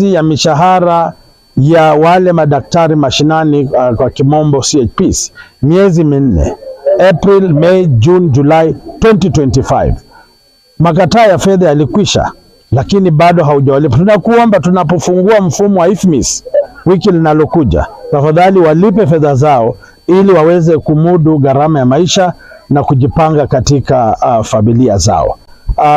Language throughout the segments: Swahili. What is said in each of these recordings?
ya mishahara ya wale madaktari mashinani kwa kimombo CHPs miezi minne, April, May, June, July 2025. Makataa ya fedha yalikwisha, lakini bado haujawalipa. Tunakuomba tunapofungua mfumo wa IFMIS wiki linalokuja, tafadhali walipe fedha zao ili waweze kumudu gharama ya maisha na kujipanga katika familia zao.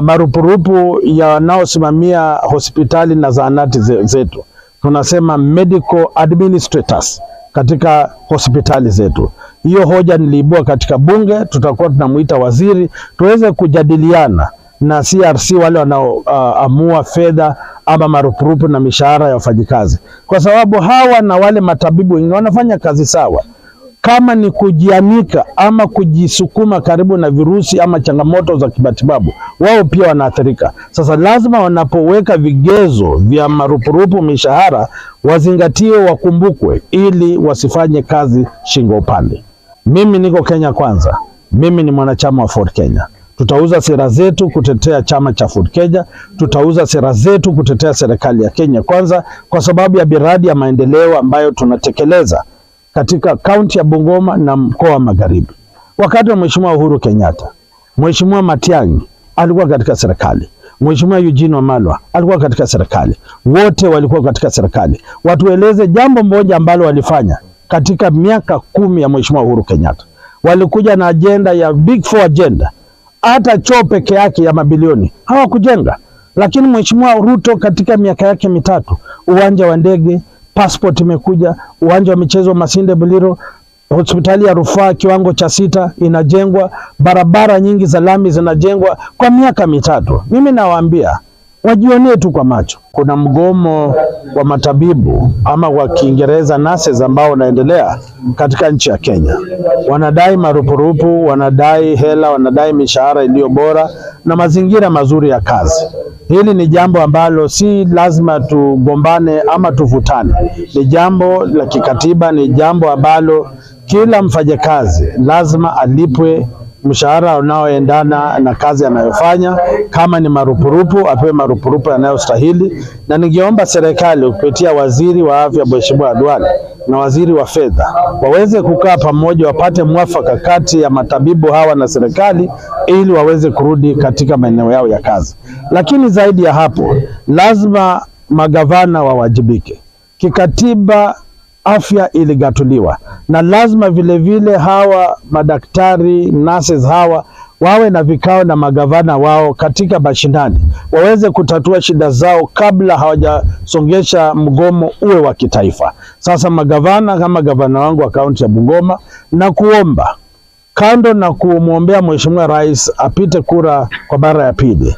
Marupurupu yanayosimamia hospitali na zahanati zetu, tunasema medical administrators katika hospitali zetu. Hiyo hoja niliibua katika bunge, tutakuwa tunamuita waziri tuweze kujadiliana na CRC wale wanaoamua fedha ama marupurupu na mishahara ya wafanyikazi, kwa sababu hawa na wale matabibu wengine wanafanya kazi sawa. Kama ni kujianika ama kujisukuma karibu na virusi ama changamoto za kimatibabu, wao pia wanaathirika. Sasa lazima wanapoweka vigezo vya marupurupu mishahara wazingatie, wakumbukwe, ili wasifanye kazi shingo upande. Mimi niko Kenya Kwanza, mimi ni mwanachama wa Ford Kenya. Tutauza sera zetu kutetea chama cha Ford Kenya, tutauza sera zetu kutetea serikali ya Kenya Kwanza, kwa sababu ya miradi ya maendeleo ambayo tunatekeleza katika kaunti ya Bungoma na mkoa wa Magharibi. Wakati wa Mheshimiwa Uhuru Kenyatta, Mheshimiwa Matiang'i alikuwa katika serikali, Mheshimiwa Eugene Wamalwa alikuwa katika serikali, wote walikuwa katika serikali. Watueleze jambo moja ambalo walifanya katika miaka 10 ya Mheshimiwa Uhuru Kenyatta. Walikuja na agenda ya Big Four agenda. Hata choo peke yake ya mabilioni hawakujenga. Lakini Mheshimiwa Ruto katika miaka yake mitatu, uwanja wa ndege, passport imekuja, uwanja wa michezo Masinde Buliro, hospitali ya rufaa kiwango cha 6 inajengwa, barabara nyingi za lami zinajengwa kwa miaka mitatu. Mimi nawaambia wajionee tu kwa macho. Kuna mgomo wa matabibu ama wa Kiingereza nurses ambao unaendelea katika nchi ya Kenya. Wanadai marupurupu, wanadai hela, wanadai mishahara iliyo bora na mazingira mazuri ya kazi. Hili ni jambo ambalo si lazima tugombane ama tuvutane. Ni jambo la kikatiba, ni jambo ambalo kila mfanyakazi lazima alipwe mshahara unaoendana na kazi anayofanya. Kama ni marupurupu, apewe marupurupu yanayostahili. Na ningeomba serikali kupitia waziri wa afya Mheshimiwa Duale na waziri wa fedha waweze kukaa pamoja, wapate mwafaka kati ya matabibu hawa na serikali ili waweze kurudi katika maeneo yao ya kazi. Lakini zaidi ya hapo, lazima magavana wawajibike. Kikatiba afya iligatuliwa, na lazima vile vile hawa madaktari nurses hawa wawe na vikao na magavana wao katika mashinani, waweze kutatua shida zao kabla hawajasongesha mgomo uwe wa kitaifa. Sasa magavana, kama gavana wangu wa kaunti ya Bungoma, na kuomba kando na kumwombea Mheshimiwa Rais apite kura kwa mara ya pili,